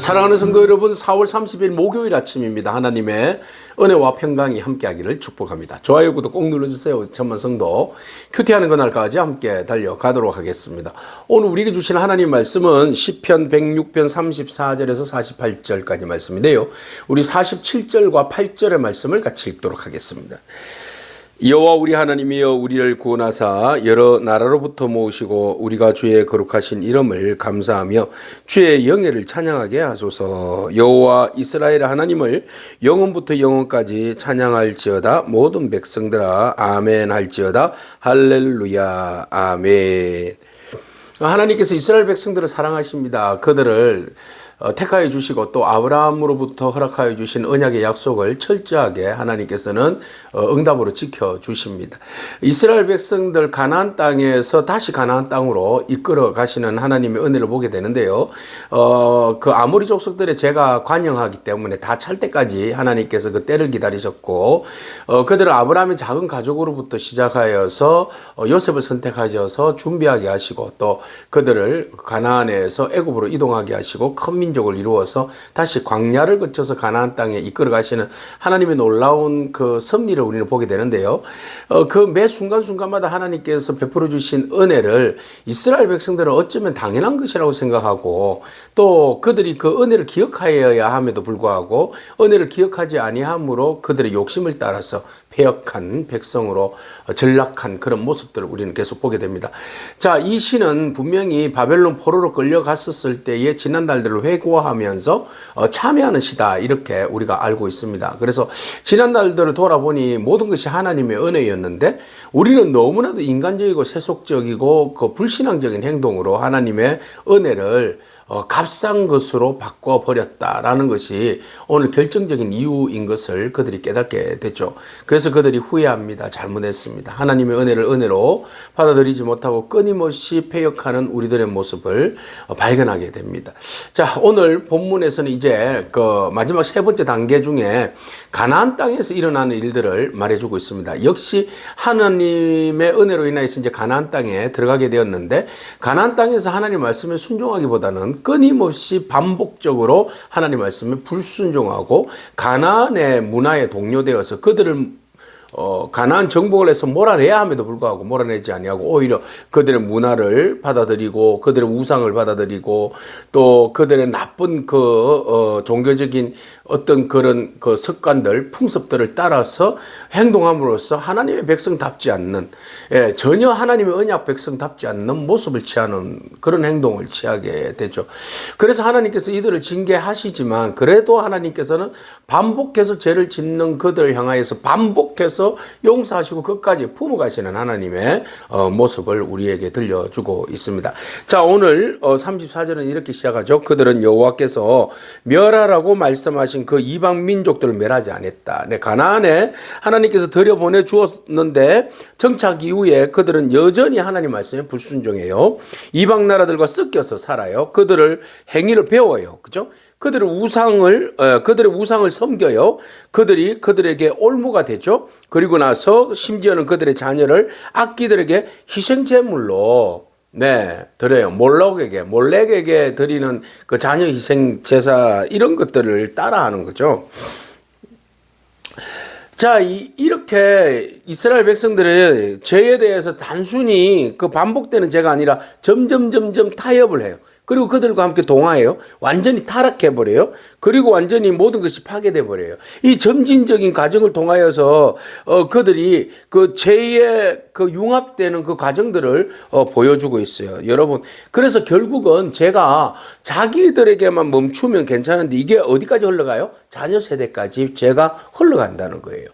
사랑하는 성도 여러분, 4월 30일 목요일 아침입니다. 하나님의 은혜와 평강이 함께하기를 축복합니다. 좋아요, 구독 꼭 눌러주세요. 천만 성도 큐티하는 그날까지 함께 달려가도록 하겠습니다. 오늘 우리에게 주신 하나님 말씀은 시편 106편 34절에서 48절까지 말씀인데요. 우리 47절과 8절의 말씀을 같이 읽도록 하겠습니다. 여호와 우리 하나님이여, 우리를 구원하사 여러 나라로부터 모으시고 우리가 주의 거룩하신 이름을 감사하며 주의 영예를 찬양하게 하소서. 여호와 이스라엘의 하나님을 영원부터 영원까지 찬양할지어다. 모든 백성들아 아멘 할지어다. 할렐루야 아멘. 하나님께서 이스라엘 백성들을 사랑하십니다. 그들을 택하여 주시고 또 아브라함으로부터 허락하여 주신 언약의 약속을 철저하게 하나님께서는 응답으로 지켜주십니다. 이스라엘 백성들 가나안 땅에서 다시 가나안 땅으로 이끌어 가시는 하나님의 은혜를 보게 되는데요. 그 아모리 족속들의 죄가 관영하기 때문에 다 찰 때까지 하나님께서 그 때를 기다리셨고, 그들은 아브라함의 작은 가족으로부터 시작하여서 요셉을 선택하셔서 준비하게 하시고, 또 그들을 가나안에서 애굽으로 이동하게 하시고 큰 민족을 이루어서 다시 광야를 거쳐서 가나안 땅에 이끌어 가시는 하나님의 놀라운 그 섭리를 우리는 보게 되는데요. 그 매 순간순간마다 하나님께서 베풀어 주신 은혜를 이스라엘 백성들은 어쩌면 당연한 것이라고 생각하고, 또 그들이 그 은혜를 기억하여야 함에도 불구하고 은혜를 기억하지 아니함으로 그들의 욕심을 따라서 패역한 백성으로 전락한 그런 모습들을 우리는 계속 보게 됩니다. 자, 이 시는 분명히 바벨론 포로로 끌려갔었을 때의 지난 날들을 회고하면서 참여하는 시다, 이렇게 우리가 알고 있습니다. 그래서 지난 날들을 돌아보니 모든 것이 하나님의 은혜였는데 우리는 너무나도 인간적이고 세속적이고 그 불신앙적인 행동으로 하나님의 은혜를 값싼 것으로 바꿔버렸다라는 것이 오늘 결정적인 이유인 것을 그들이 깨닫게 됐죠. 그래서 그들이 후회합니다. 잘못했습니다. 하나님의 은혜를 은혜로 받아들이지 못하고 끊임없이 패역하는 우리들의 모습을 발견하게 됩니다. 자, 오늘 본문에서는 이제 그 마지막 세 번째 단계 중에 가나안 땅에서 일어나는 일들을 말해주고 있습니다. 역시 하나님의 은혜로 인해서 이제 가나안 땅에 들어가게 되었는데, 가나안 땅에서 하나님 말씀에 순종하기보다는 끊임없이 반복적으로 하나님 말씀에 불순종하고 가나안의 문화에 동요되어서 그들을 가나안 정복을 해서 몰아내야 함에도 불구하고 몰아내지 아니하고 오히려 그들의 문화를 받아들이고 그들의 우상을 받아들이고 또 그들의 나쁜 종교적인 어떤 그런 그 습관들, 풍습들을 따라서 행동함으로써 하나님의 백성답지 않는, 전혀 하나님의 언약 백성답지 않는 모습을 취하는 그런 행동을 취하게 되죠. 그래서 하나님께서 이들을 징계하시지만 그래도 하나님께서는 반복해서 죄를 짓는 그들을 향하여서 반복해서 용서하시고 끝까지 품어가시는 하나님의 모습을 우리에게 들려주고 있습니다. 자, 오늘 34절은 이렇게 시작하죠. 그들은 여호와께서 멸하라고 말씀하신 그 이방 민족들을 멸하지 않았다. 가나안에 하나님께서 들여보내 주었는데 정착 이후에 그들은 여전히 하나님 말씀에 불순종해요. 이방 나라들과 섞여서 살아요. 그들을 행위를 배워요. 그죠? 그들의 우상을 섬겨요. 그들이 그들에게 올무가 되죠. 그리고 나서 심지어는 그들의 자녀를 악기들에게 희생제물로 드려요. 몰렉에게 드리는 그 자녀 희생 제사, 이런 것들을 따라하는 거죠. 자, 이렇게 이스라엘 백성들의 죄에 대해서 단순히 그 반복되는 죄가 아니라 점점 타협을 해요. 그리고 그들과 함께 동화해요. 완전히 타락해버려요. 그리고 완전히 모든 것이 파괴돼버려요. 이 점진적인 과정을 통하여서 그들이 그 죄에 그 융합되는 그 과정들을 보여주고 있어요. 여러분, 그래서 결국은 죄가 자기들에게만 멈추면 괜찮은데 이게 어디까지 흘러가요? 자녀 세대까지 죄가 흘러간다는 거예요.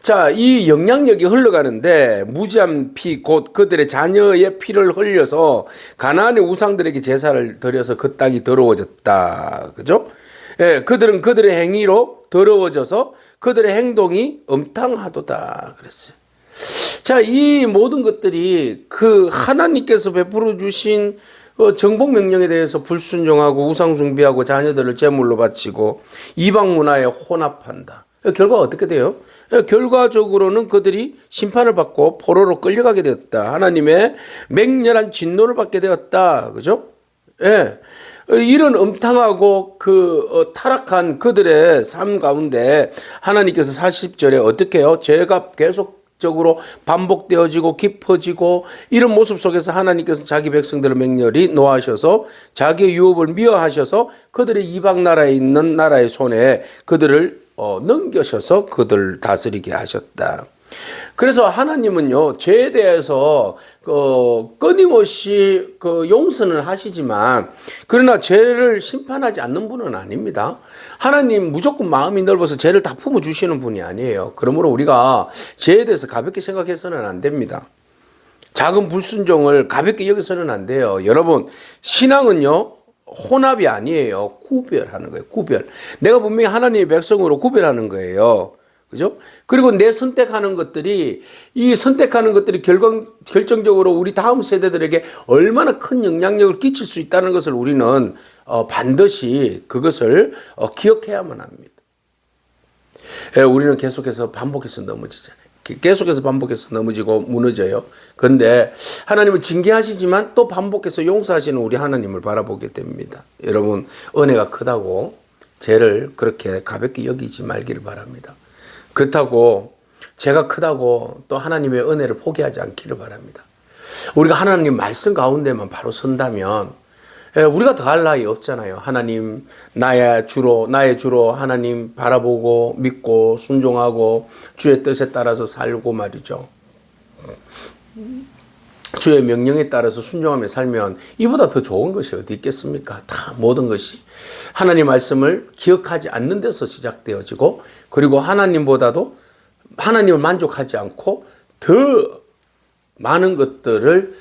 자, 이 영향력이 흘러가는데 무지한 피, 곧 그들의 자녀의 피를 흘려서 가나안의 우상들에게 제사를 드려서 그 땅이 더러워졌다. 그죠? 그들은 그들의 행위로 더러워져서 그들의 행동이 음탕하도다 그랬어요. 자, 이 모든 것들이 그 하나님께서 베풀어 주신 정복 명령에 대해서 불순종하고 우상 숭배하고 자녀들을 제물로 바치고 이방 문화에 혼합한다. 결과가 어떻게 돼요? 결과적으로는 그들이 심판을 받고 포로로 끌려가게 되었다. 하나님의 맹렬한 진노를 받게 되었다. 그죠? 예. 이런 음탕하고 타락한 그들의 삶 가운데 하나님께서 40절에 어떻게 해요? 죄가 계속적으로 반복되어지고 깊어지고 이런 모습 속에서 하나님께서 자기 백성들을 맹렬히 노하셔서 자기의 유업을 미워하셔서 그들의 이방 나라에 있는 나라의 손에 그들을 넘겨셔서 그들을 다스리게 하셨다. 그래서 하나님은요, 죄에 대해서 끊임없이 용서는 하시지만, 그러나 죄를 심판하지 않는 분은 아닙니다. 하나님 무조건 마음이 넓어서 죄를 다 품어주시는 분이 아니에요. 그러므로 우리가 죄에 대해서 가볍게 생각해서는 안 됩니다. 작은 불순종을 가볍게 여기서는 안 돼요. 여러분, 신앙은요, 혼합이 아니에요. 구별하는 거예요. 구별. 내가 분명히 하나님의 백성으로 구별하는 거예요. 그죠? 그리고 내 선택하는 것들이, 이 선택하는 것들이 결정적으로 우리 다음 세대들에게 얼마나 큰 영향력을 끼칠 수 있다는 것을 우리는 반드시 그것을 기억해야만 합니다. 우리는 계속해서 반복해서 넘어지잖아요. 계속해서 반복해서 넘어지고 무너져요. 그런데 하나님은 징계하시지만 또 반복해서 용서하시는 우리 하나님을 바라보게 됩니다. 여러분, 은혜가 크다고 죄를 그렇게 가볍게 여기지 말기를 바랍니다. 그렇다고 죄가 크다고 또 하나님의 은혜를 포기하지 않기를 바랍니다. 우리가 하나님 말씀 가운데만 바로 선다면 우리가 더할 나위 없잖아요. 하나님 나의 주로 하나님 바라보고 믿고 순종하고 주의 뜻에 따라서 살고 말이죠. 주의 명령에 따라서 순종하며 살면 이보다 더 좋은 것이 어디 있겠습니까? 다 모든 것이 하나님 말씀을 기억하지 않는 데서 시작되어지고, 그리고 하나님보다도 하나님을 만족하지 않고 더 많은 것들을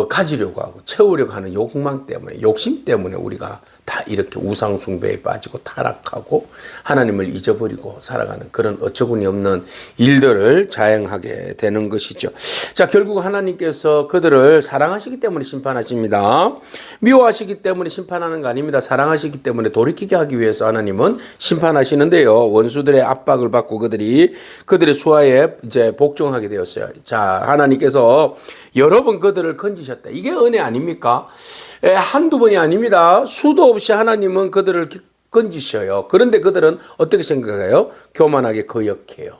가지려고 하고 채우려고 하는 욕망 때문에, 욕심 때문에 우리가 다 이렇게 우상 숭배에 빠지고 타락하고 하나님을 잊어버리고 살아가는 그런 어처구니 없는 일들을 자행하게 되는 것이죠. 자, 결국 하나님께서 그들을 사랑하시기 때문에 심판하십니다. 미워하시기 때문에 심판하는 거 아닙니다. 사랑하시기 때문에 돌이키게 하기 위해서 하나님은 심판하시는데요. 원수들의 압박을 받고 그들의 수하에 이제 복종하게 되었어요. 자, 하나님께서 여러 번 그들을 건지셨다. 이게 은혜 아닙니까? 한두 번이 아닙니다. 수도 없이 하나님은 그들을 건지셔요. 그런데 그들은 어떻게 생각해요? 교만하게 거역해요.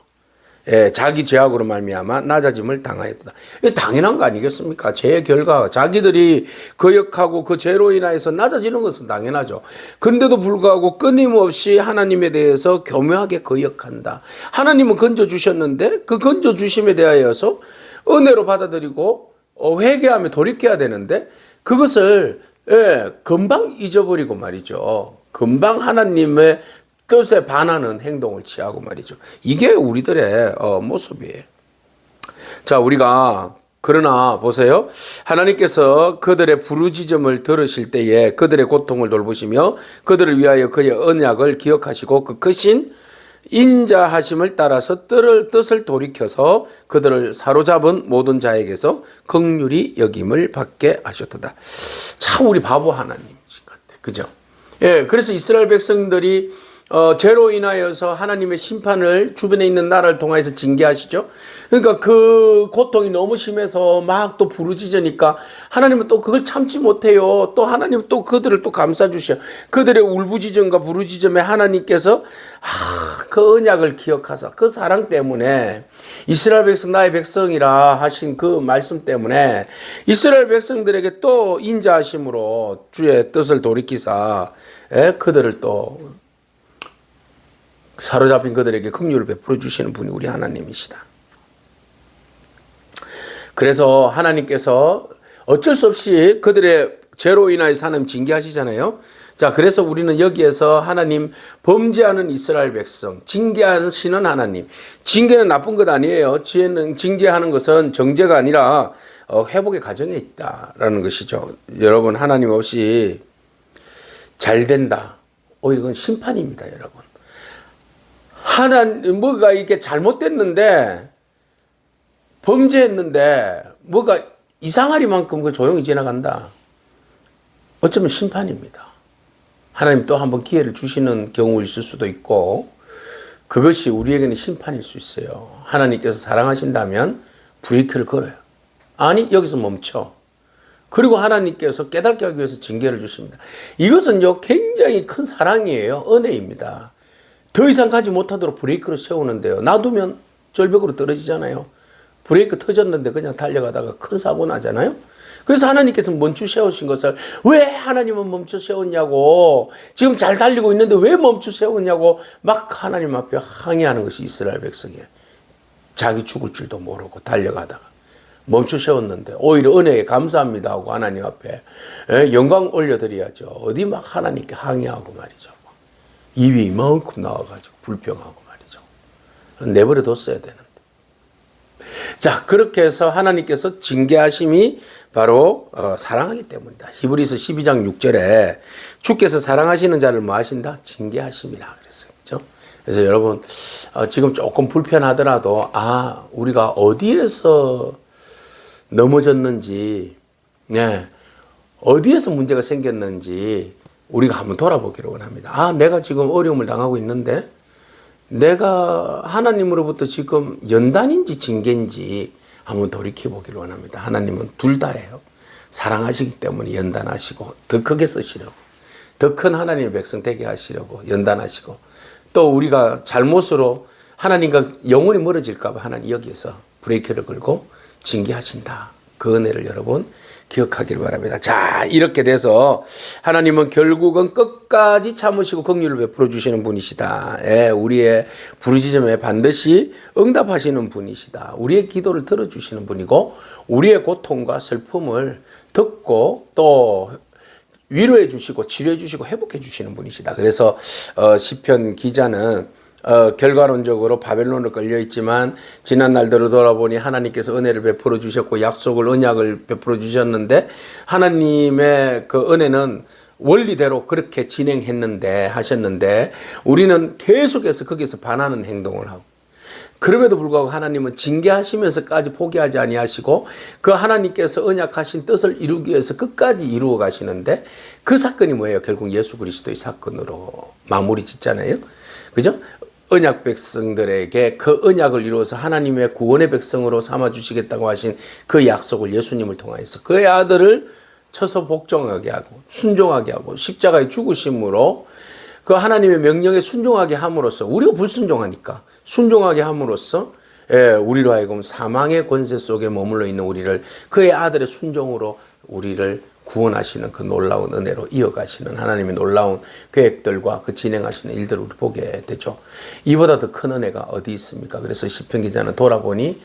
자기 죄악으로 말미암아 낮아짐을 당하였다. 이게 당연한 거 아니겠습니까? 죄의 결과, 자기들이 거역하고 그 죄로 인하여서 낮아지는 것은 당연하죠. 그런데도 불구하고 끊임없이 하나님에 대해서 교묘하게 거역한다. 하나님은 건져주셨는데 그 건져주심에 대하여서 은혜로 받아들이고 회개하며 돌이켜야 되는데 그것을 금방 잊어버리고 말이죠. 금방 하나님의 뜻에 반하는 행동을 취하고 말이죠. 이게 우리들의 모습이에요. 자, 우리가 그러나 보세요. 하나님께서 그들의 부르짖음을 들으실 때에 그들의 고통을 돌보시며 그들을 위하여 그의 언약을 기억하시고 그 크신 인자하심을 따라서 뜻을 돌이켜서 그들을 사로잡은 모든 자에게서 긍휼히 여김을 받게 하셨도다. 참 우리 바보 하나님 같아. 그죠? 그래서 이스라엘 백성들이 죄로 인하여서 하나님의 심판을 주변에 있는 나라를 통해서 징계하시죠. 그러니까 그 고통이 너무 심해서 막 또 부르짖으니까 하나님은 또 그걸 참지 못해요. 또 하나님은 또 그들을 또 감싸주셔. 그들의 울부짖음과 부르짖음에 하나님께서 그 언약을 기억하사 그 사랑 때문에 이스라엘 백성 나의 백성이라 하신 그 말씀 때문에 이스라엘 백성들에게 또 인자하심으로 주의 뜻을 돌이키사 그들을 또 사로잡힌 그들에게 긍휼을 베풀어 주시는 분이 우리 하나님이시다. 그래서 하나님께서 어쩔 수 없이 그들의 죄로 인하여 하나님 징계하시잖아요. 자, 그래서 우리는 여기에서 하나님 범죄하는 이스라엘 백성, 징계하시는 하나님. 징계는 나쁜 것 아니에요. 징계하는 것은 정죄가 아니라 회복의 과정에 있다라는 것이죠. 여러분, 하나님 없이 잘 된다. 오히려 그건 심판입니다, 여러분. 뭐가 이게 잘못됐는데, 범죄했는데, 뭐가 이상하리만큼 그 조용히 지나간다. 어쩌면 심판입니다. 하나님 또 한번 기회를 주시는 경우 있을 수도 있고, 그것이 우리에게는 심판일 수 있어요. 하나님께서 사랑하신다면 브레이크를 걸어요. 아니, 여기서 멈춰. 그리고 하나님께서 깨닫게 하기 위해서 징계를 주십니다. 이것은요, 굉장히 큰 사랑이에요. 은혜입니다. 더 이상 가지 못하도록 브레이크를 세우는데요. 놔두면 절벽으로 떨어지잖아요. 브레이크 터졌는데 그냥 달려가다가 큰 사고 나잖아요. 그래서 하나님께서 멈추 세우신 것을 왜 하나님은 멈추 세웠냐고, 지금 잘 달리고 있는데 왜 멈추 세웠냐고 막 하나님 앞에 항의하는 것이 이스라엘 백성이에요. 자기 죽을 줄도 모르고 달려가다가 멈추 세웠는데 오히려 은혜에 감사합니다 하고 하나님 앞에 영광 올려드려야죠. 어디 막 하나님께 항의하고 말이죠. 입이 이만큼 나와가지고 불평하고 말이죠. 내버려 뒀어야 되는데. 자, 그렇게 해서 하나님께서 징계하심이 바로 사랑하기 때문이다. 히브리서 12장 6절에 주께서 사랑하시는 자를 뭐 하신다? 징계하심이라 그랬어요. 그렇죠? 그래서 여러분 지금 조금 불편하더라도 우리가 어디에서 넘어졌는지, 네, 어디에서 문제가 생겼는지 우리가 한번 돌아보기를 원합니다. 내가 지금 어려움을 당하고 있는데 내가 하나님으로부터 지금 연단인지 징계인지 한번 돌이켜보기를 원합니다. 하나님은 둘 다예요. 사랑하시기 때문에 연단하시고 더 크게 쓰시려고, 더 큰 하나님의 백성 되게 하시려고 연단하시고, 또 우리가 잘못으로 하나님과 영원히 멀어질까 봐 하나님 여기에서 브레이크를 걸고 징계하신다. 그 은혜를 여러분 기억하기를 바랍니다. 자, 이렇게 돼서 하나님은 결국은 끝까지 참으시고 긍휼을 베풀어 주시는 분이시다. 우리의 부르짖음에 반드시 응답하시는 분이시다. 우리의 기도를 들어주시는 분이고 우리의 고통과 슬픔을 듣고 또 위로해 주시고 치료해 주시고 회복해 주시는 분이시다. 그래서 시편 기자는 결과론적으로 바벨론으로 끌려 있지만 지난 날들을 돌아보니 하나님께서 은혜를 베풀어 주셨고 약속을 언약을 베풀어 주셨는데 하나님의 그 은혜는 원리대로 그렇게 하셨는데 우리는 계속해서 거기서 반하는 행동을 하고, 그럼에도 불구하고 하나님은 징계하시면서까지 포기하지 아니하시고 그 하나님께서 언약하신 뜻을 이루기 위해서 끝까지 이루어 가시는데, 그 사건이 뭐예요? 결국 예수 그리스도의 사건으로 마무리 짓잖아요. 그죠? 언약 백성들에게 그 언약을 이루어서 하나님의 구원의 백성으로 삼아주시겠다고 하신 그 약속을 예수님을 통하여서 그의 아들을 쳐서 복종하게 하고 순종하게 하고 십자가의 죽으심으로 그 하나님의 명령에 순종하게 함으로써, 우리가 불순종하니까 순종하게 함으로써 우리로 하여금 사망의 권세 속에 머물러 있는 우리를 그의 아들의 순종으로 우리를 구원하시는 그 놀라운 은혜로 이어가시는 하나님의 놀라운 계획들과 그 진행하시는 일들을 우리 보게 되죠. 이보다 더 큰 은혜가 어디 있습니까? 그래서 시편 기자는 돌아보니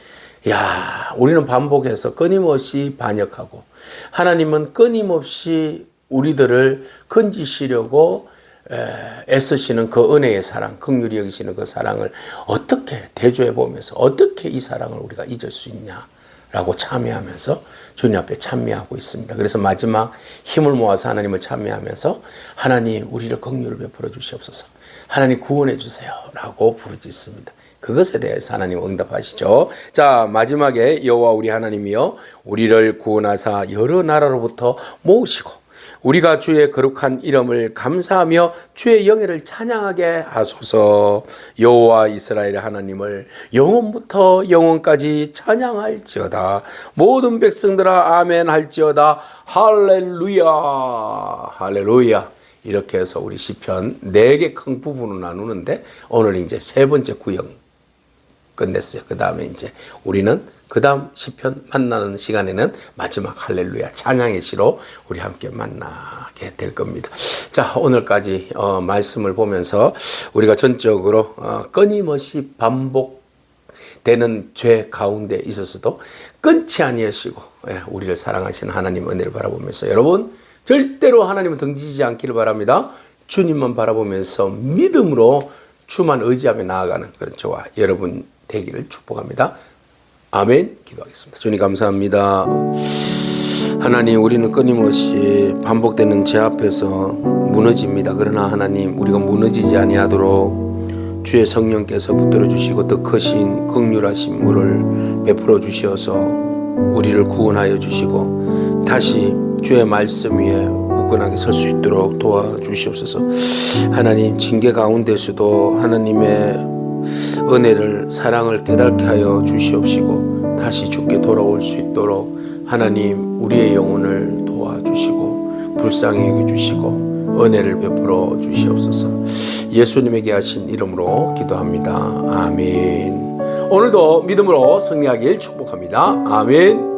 우리는 반복해서 끊임없이 반역하고 하나님은 끊임없이 우리들을 건지시려고 애쓰시는 그 은혜의 사랑, 긍휼히 여기시는 그 사랑을 어떻게 대조해 보면서 어떻게 이 사랑을 우리가 잊을 수 있냐 라고 참여하면서 주님 앞에 참여하고 있습니다. 그래서 마지막 힘을 모아서 하나님을 참여하면서 하나님 우리를 긍휼을 베풀어 주시옵소서, 하나님 구원해 주세요 라고 부르짖습니다. 그것에 대해서 하나님 응답하시죠. 자, 마지막에 여호와 우리 하나님이여 우리를 구원하사 여러 나라로부터 모으시고 우리가 주의 거룩한 이름을 감사하며 주의 영예를 찬양하게 하소서. 여호와 이스라엘의 하나님을 영원부터 영원까지 찬양할지어다. 모든 백성들아 아멘 할지어다. 할렐루야 할렐루야. 이렇게 해서 우리 시편 4개 큰 부분으로 나누는데 오늘 이제 3번째 구역 끝냈어요. 그 다음에 이제 우리는 그 다음 시편 만나는 시간에는 마지막 할렐루야 찬양의 시로 우리 함께 만나게 될 겁니다. 자, 오늘까지 말씀을 보면서 우리가 전적으로 끊임없이 반복되는 죄 가운데 있어서도 끊지 아니하시고 우리를 사랑하시는 하나님 은혜를 바라보면서 여러분 절대로 하나님을 등지지 않기를 바랍니다. 주님만 바라보면서 믿음으로 주만 의지하며 나아가는 그런 저와 여러분 되기를 축복합니다. 아멘. 기도하겠습니다. 주님 감사합니다. 하나님, 우리는 끊임없이 반복되는 죄 앞에서 무너집니다. 그러나 하나님, 우리가 무너지지 아니하도록 주의 성령께서 붙들어 주시고 더 크신 긍휼하신 물을 베풀어 주시어서 우리를 구원하여 주시고 다시 주의 말씀 위에 굳건하게 설 수 있도록 도와주시옵소서. 하나님, 징계 가운데서도 하나님의 은혜를 사랑을 깨닫게 하여 주시옵시고 다시 주께 돌아올 수 있도록 하나님 우리의 영혼을 도와주시고 불쌍히 여겨주시고 은혜를 베풀어 주시옵소서. 예수님에게 하신 이름으로 기도합니다. 아멘. 오늘도 믿음으로 승리하길 축복합니다. 아멘.